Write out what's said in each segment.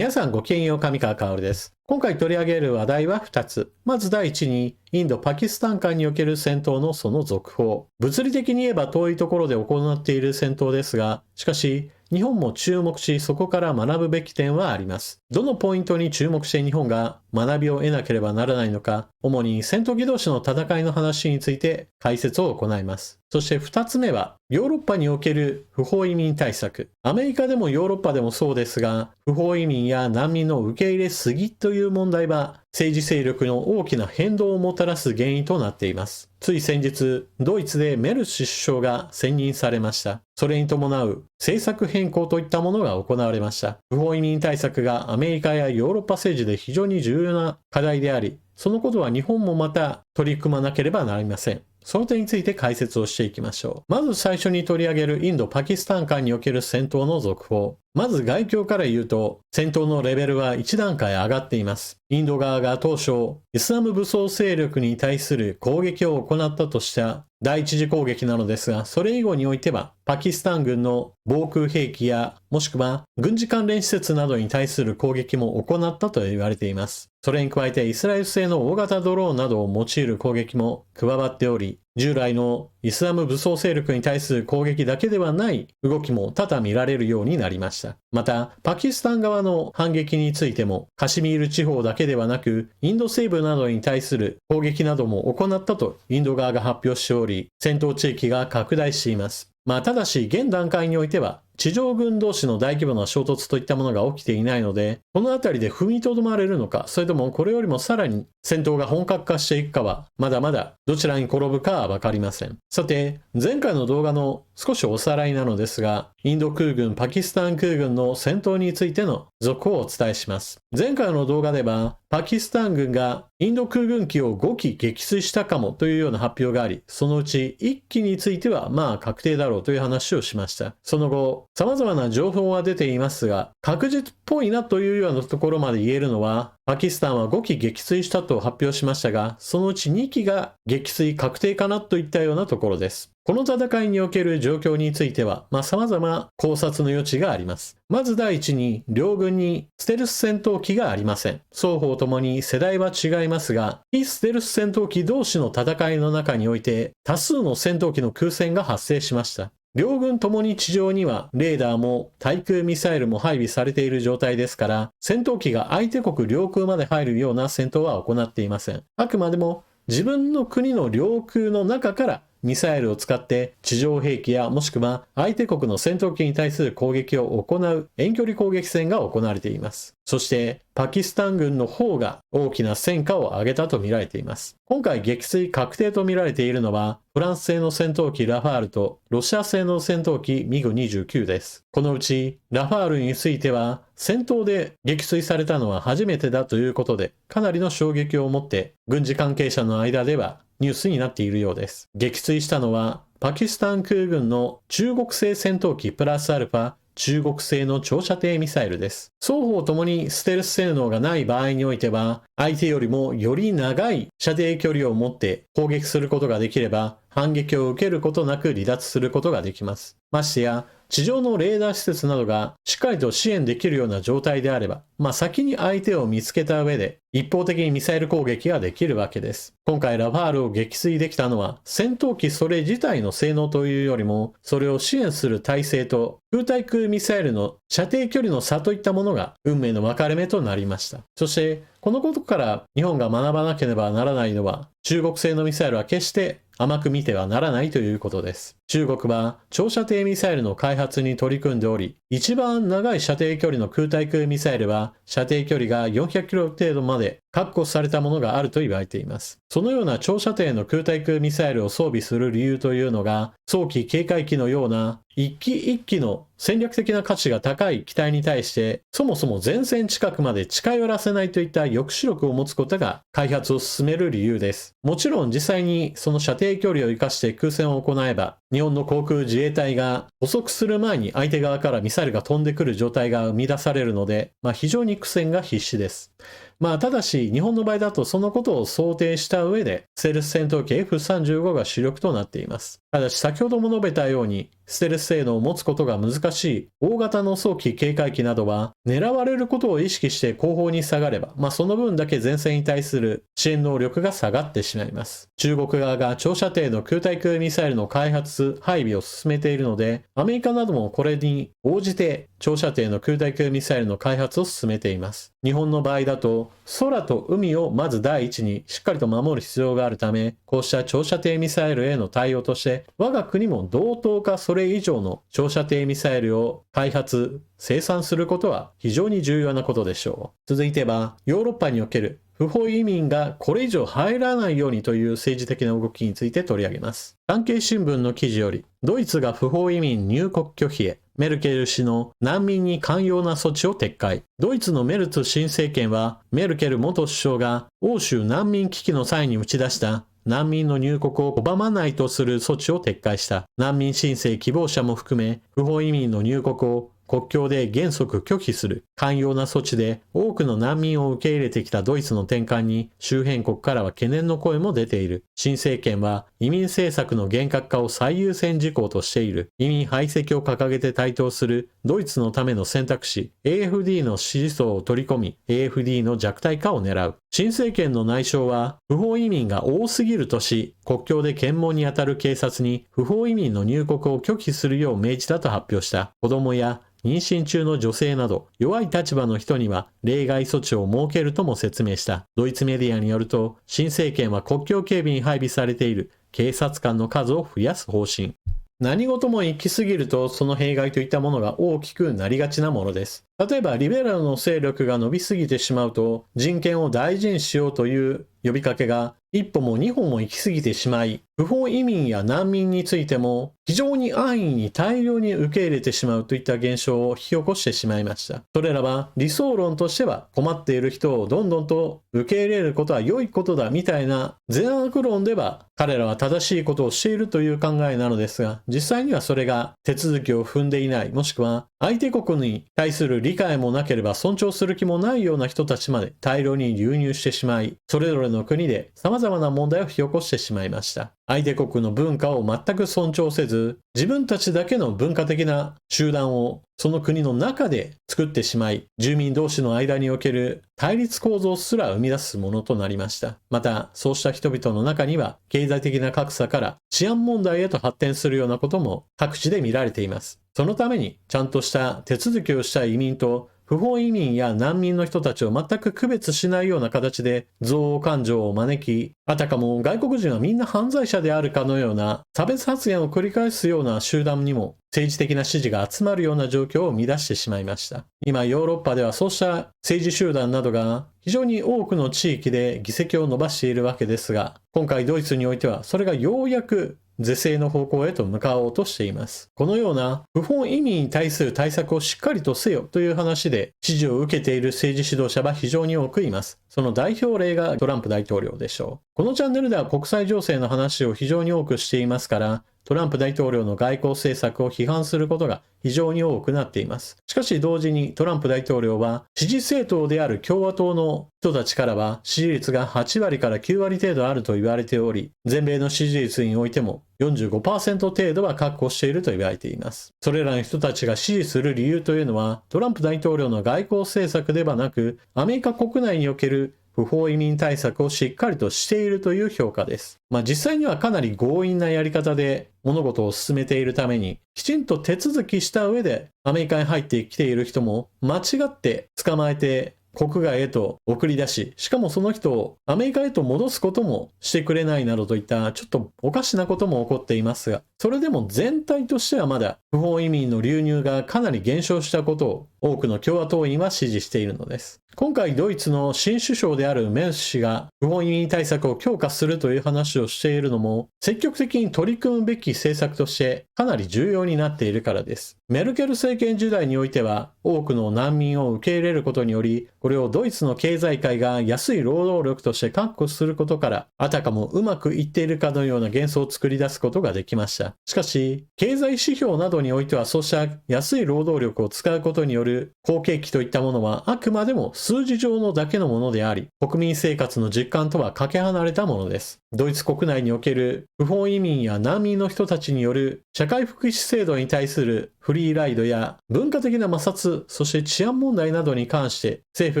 皆さんごきげんよう、上川薫です。今回取り上げる話題は2つ。まず第一に、インド・パキスタン間における戦闘のその続報。物理的に言えば遠いところで行っている戦闘ですが、しかし、日本も注目し、そこから学ぶべき点はあります。どのポイントに注目して日本が学びを得なければならないのか、主に戦闘機同士の戦いの話について解説を行います。そして2つ目は、ヨーロッパにおける不法移民対策。アメリカでもヨーロッパでもそうですが、不法移民や難民の受け入れすぎという問題は、政治勢力の大きな変動をもたらす原因となっています。つい先日、ドイツでメルシ首相が選任されました。それに伴う政策変更といったものが行われました。不法移民対策がアメリカやヨーロッパ政治で非常に重要な課題であり、そのことは日本もまた取り組まなければなりません。その点について解説をしていきましょう。まず最初に取り上げるインド・パキスタン間における戦闘の続報。まず外況から言うと、戦闘のレベルは一段階上がっています。インド側が当初、イスラム武装勢力に対する攻撃を行ったとした第一次攻撃なのですが、それ以後においては、パキスタン軍の防空兵器や、もしくは軍事関連施設などに対する攻撃も行ったと言われています。それに加えてイスラエル製の大型ドローンなどを用いる攻撃も加わっており、従来のイスラム武装勢力に対する攻撃だけではない動きも多々見られるようになりました。また、パキスタン側の反撃についても、カシミール地方だけではなく、インド西部などに対する攻撃なども行ったとインド側が発表しており、戦闘地域が拡大しています。ただし、現段階においては、地上軍同士の大規模な衝突といったものが起きていないので、このあたりで踏みとどまれるのか、それともこれよりもさらに戦闘が本格化していくかは、まだまだどちらに転ぶかはわかりません。さて、前回の動画の少しおさらいなのですが、インド空軍、パキスタン空軍の戦闘についての続報をお伝えします。前回の動画では、パキスタン軍がインド空軍機を5機撃墜したかもというような発表があり、そのうち1機については確定だろうという話をしました。その後、様々な情報は出ていますが、確実っぽいなというようなところまで言えるのは、パキスタンは5機撃墜したと発表しましたが、そのうち2機が撃墜確定かなといったようなところです。この戦いにおける状況については、様々考察の余地があります。まず第一に、両軍にステルス戦闘機がありません。双方ともに世代は違いますが、非ステルス戦闘機同士の戦いの中において、多数の戦闘機の空戦が発生しました。両軍ともに地上にはレーダーも対空ミサイルも配備されている状態ですから、戦闘機が相手国領空まで入るような戦闘は行っていません。あくまでも自分の国の領空の中からミサイルを使って地上兵器やもしくは相手国の戦闘機に対する攻撃を行う遠距離攻撃戦が行われています。そしてパキスタン軍の方が大きな戦果を上げたと見られています。今回撃墜確定と見られているのはフランス製の戦闘機ラファールとロシア製の戦闘機ミグ29です。このうちラファールについては戦闘で撃墜されたのは初めてだということでかなりの衝撃を持って軍事関係者の間ではニュースになっているようです。撃墜したのはパキスタン空軍の中国製戦闘機プラスアルファ中国製の長射程ミサイルです。双方ともにステルス性能がない場合においては、相手よりもより長い射程距離を持って攻撃することができれば、反撃を受けることなく離脱することができます。ましてや、地上のレーダー施設などがしっかりと支援できるような状態であれば、先に相手を見つけた上で一方的にミサイル攻撃ができるわけです。今回ラファールを撃墜できたのは戦闘機それ自体の性能というよりも、それを支援する体制と空対空ミサイルの射程距離の差といったものが運命の分かれ目となりました。そしてこのことから日本が学ばなければならないのは、中国製のミサイルは決して甘く見てはならないということです。中国は長射程ミサイルの開発に取り組んでおり、一番長い射程距離の空対空ミサイルは射程距離が400キロ程度まで確保されたものがあると言われています。そのような長射程の空対空ミサイルを装備する理由というのが、早期警戒機のような一機一機の戦略的な価値が高い機体に対して、そもそも前線近くまで近寄らせないといった抑止力を持つことが開発を進める理由です。もちろん実際にその射程距離を生かして空戦を行えば、日本の航空自衛隊が捕捉する前に相手側からミサイルが飛んでくる状態が生み出されるので、非常に苦戦が必至です。ただし、日本の場合だとそのことを想定した上で、ステルス戦闘機 F35 が主力となっています。ただし、先ほども述べたように、ステルス性能を持つことが難しい大型の早期警戒機などは、狙われることを意識して後方に下がれば、その分だけ前線に対する支援能力が下がってしまいます。中国側が長射程の空対空ミサイルの開発、配備を進めているので、アメリカなどもこれに応じて長射程の空対空ミサイルの開発を進めています。日本の場合だと、空と海をまず第一にしっかりと守る必要があるため、こうした長射程ミサイルへの対応として、我が国も同等かそれ以上の長射程ミサイルを開発、生産することは非常に重要なことでしょう。続いては、ヨーロッパにおける不法移民がこれ以上入らないようにという政治的な動きについて取り上げます。産経新聞の記事より、ドイツが不法移民入国拒否へ、メルケル氏の難民に寛容な措置を撤回。ドイツのメルツ新政権は、メルケル元首相が欧州難民危機の際に打ち出した難民の入国を拒まないとする措置を撤回した。難民申請希望者も含め、不法移民の入国を国境で原則拒否する寛容な措置で多くの難民を受け入れてきたドイツの転換に周辺国からは懸念の声も出ている。新政権は移民政策の厳格化を最優先事項としている。移民排斥を掲げて台頭するドイツのための選択肢 AFD の支持層を取り込み AFD の弱体化を狙う。新政権の内相は不法移民が多すぎるとし、国境で検問に当たる警察に不法移民の入国を拒否するよう命じたと発表した。子供や妊娠中の女性など弱い立場の人には例外措置を設けるとも説明した。ドイツメディアによると、新政権は国境警備に配備されている警察官の数を増やす方針。何事も行き過ぎるとその弊害といったものが大きくなりがちなものです。例えばリベラルの勢力が伸びすぎてしまうと人権を大事にしようという呼びかけが一歩も二歩も行き過ぎてしまい、不法移民や難民についても非常に安易に大量に受け入れてしまうといった現象を引き起こしてしまいました。それらは理想論としては困っている人をどんどんと受け入れることは良いことだみたいな善悪論では彼らは正しいことをしているという考えなのですが、実際にはそれが手続きを踏んでいない、もしくは相手国に対する理解もなければ尊重する気もないような人たちまで大量に流入してしまい、それぞれの国で様々な問題を引き起こしてしまいました。相手国の文化を全く尊重せず、自分たちだけの文化的な集団をその国の中で作ってしまい、住民同士の間における対立構造すら生み出すものとなりました。また、そうした人々の中には、経済的な格差から治安問題へと発展するようなことも各地で見られています。そのために、ちゃんとした手続きをした移民と、不法移民や難民の人たちを全く区別しないような形で憎悪感情を招き、あたかも外国人はみんな犯罪者であるかのような差別発言を繰り返すような集団にも政治的な支持が集まるような状況を生み出してしまいました。今ヨーロッパではそうした政治集団などが非常に多くの地域で議席を伸ばしているわけですが、今回ドイツにおいてはそれがようやく是正の方向へと向かおうとしています。このような不法移民に対する対策をしっかりとせよという話で支持を受けている政治指導者は非常に多くいます。その代表例がトランプ大統領でしょう。このチャンネルでは国際情勢の話を非常に多くしていますから、トランプ大統領の外交政策を批判することが非常に多くなっています。しかし同時にトランプ大統領は支持政党である共和党の人たちからは支持率が8割から9割程度あると言われており、全米の支持率においても 45% 程度は確保していると言われています。それらの人たちが支持する理由というのは、トランプ大統領の外交政策ではなく、アメリカ国内における不法移民対策をしっかりとしているという評価です。実際にはかなり強引なやり方で物事を進めているために、きちんと手続きした上でアメリカに入ってきている人も間違って捕まえて国外へと送り出し、しかもその人をアメリカへと戻すこともしてくれないなどといったちょっとおかしなことも起こっていますが、それでも全体としてはまだ不法移民の流入がかなり減少したことを多くの共和党員は支持しているのです。今回ドイツの新首相であるメルス氏が不法移民対策を強化するという話をしているのも積極的に取り組むべき政策としてかなり重要になっているからです。メルケル政権時代においては多くの難民を受け入れることにより、これをドイツの経済界が安い労働力として確保することから、あたかもうまくいっているかのような幻想を作り出すことができました。しかし、経済指標などにおいてはそうした安い労働力を使うことによる好景気といったものはあくまでも数字上のだけのものであり、国民生活の実感とはかけ離れたものです。ドイツ国内における不法移民や難民の人たちによる社会福祉制度に対するフリーライドや文化的な摩擦、そして治安問題などに関して政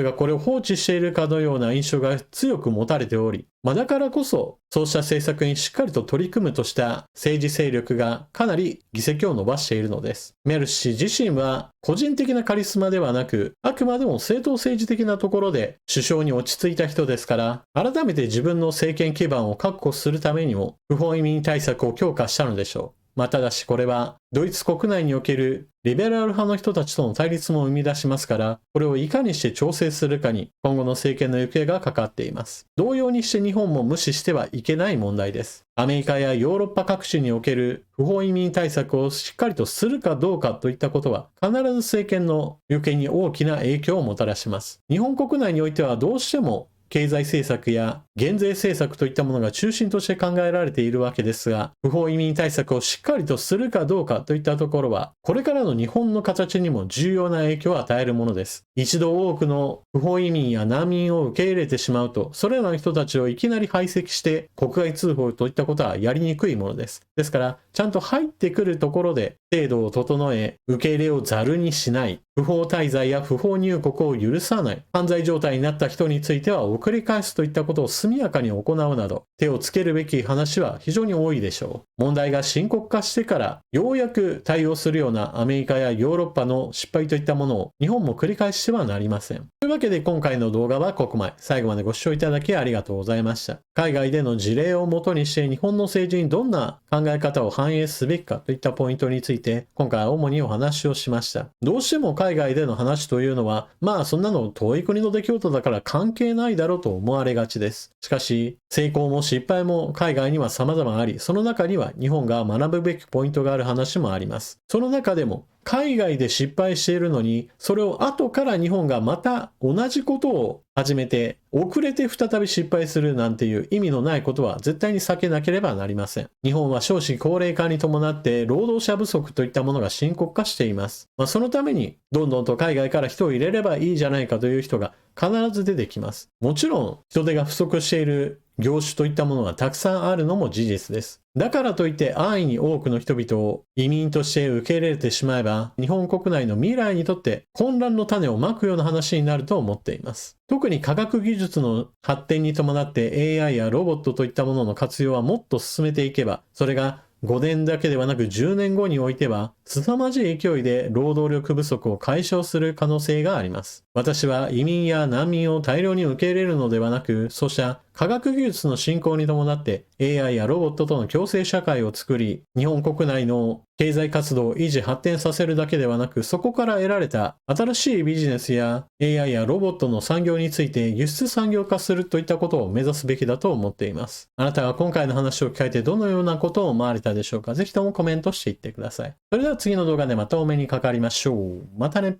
府がこれを放置しているかのような印象が強く持たれており、だからこそそうした政策にしっかりと取り組むとした政治勢力がかなり議席を伸ばしているのです。メルシ氏自身は個人的なカリスマではなく、あくまでも政党政治的なところで首相に落ち着いた人ですから、改めて自分の政権基盤を確保するためにも不法移民対策を強化したのでしょう。ただしこれはドイツ国内におけるリベラル派の人たちとの対立も生み出しますから、これをいかにして調整するかに今後の政権の行方がかかっています。同様にして日本も無視してはいけない問題です。アメリカやヨーロッパ各地における不法移民対策をしっかりとするかどうかといったことは必ず政権の行方に大きな影響をもたらします。日本国内においてはどうしても経済政策や減税政策といったものが中心として考えられているわけですが、不法移民対策をしっかりとするかどうかといったところは、これからの日本の形にも重要な影響を与えるものです。一度多くの不法移民や難民を受け入れてしまうと、それらの人たちをいきなり排斥して国外通報といったことはやりにくいものです。ですから、ちゃんと入ってくるところで制度を整え、受け入れをざるにしない、不法滞在や不法入国を許さない、犯罪状態になった人については送り返すといったことを速やかに行うなど、手をつけるべき話は非常に多いでしょう。問題が深刻化してからようやく対応するようなアメリカやヨーロッパの失敗といったものを日本も繰り返してはなりません。というわけで今回の動画はここまで。最後までご視聴いただきありがとうございました。海外での事例をもとにして日本の政治にどんな考え方を反映すべきかといったポイントについて今回は主にお話をしました。どうしても海外での話というのはそんなの遠い国の出来事だから関係ないだろうと思われがちです。しかし成功も失敗も海外には様々あり、その中には日本が学ぶべきポイントがある話もあります。その中でも海外で失敗しているのに、それを後から日本がまた同じことを始めて、遅れて再び失敗するなんていう意味のないことは絶対に避けなければなりません。日本は少子高齢化に伴って労働者不足といったものが深刻化しています。そのためにどんどんと海外から人を入れればいいじゃないかという人が必ず出てきます。もちろん人手が不足している業種といったものがたくさんあるのも事実です。だからといって安易に多くの人々を移民として受け入れてしまえば、日本国内の未来にとって混乱の種をまくような話になると思っています。特に科学技術の発展に伴って AI やロボットといったものの活用はもっと進めていけば、それが5年だけではなく10年後においては凄まじい勢いで労働力不足を解消する可能性があります。私は移民や難民を大量に受け入れるのではなく、そうした科学技術の進行に伴って AI やロボットとの共生社会を作り、日本国内の経済活動を維持発展させるだけではなく、そこから得られた新しいビジネスや AI やロボットの産業について輸出産業化するといったことを目指すべきだと思っています。あなたは今回の話を聞かれてどのようなことを思われたでしょうか。ぜひともコメントしていってください。それでは次の動画でまたお目にかかりましょう。またね。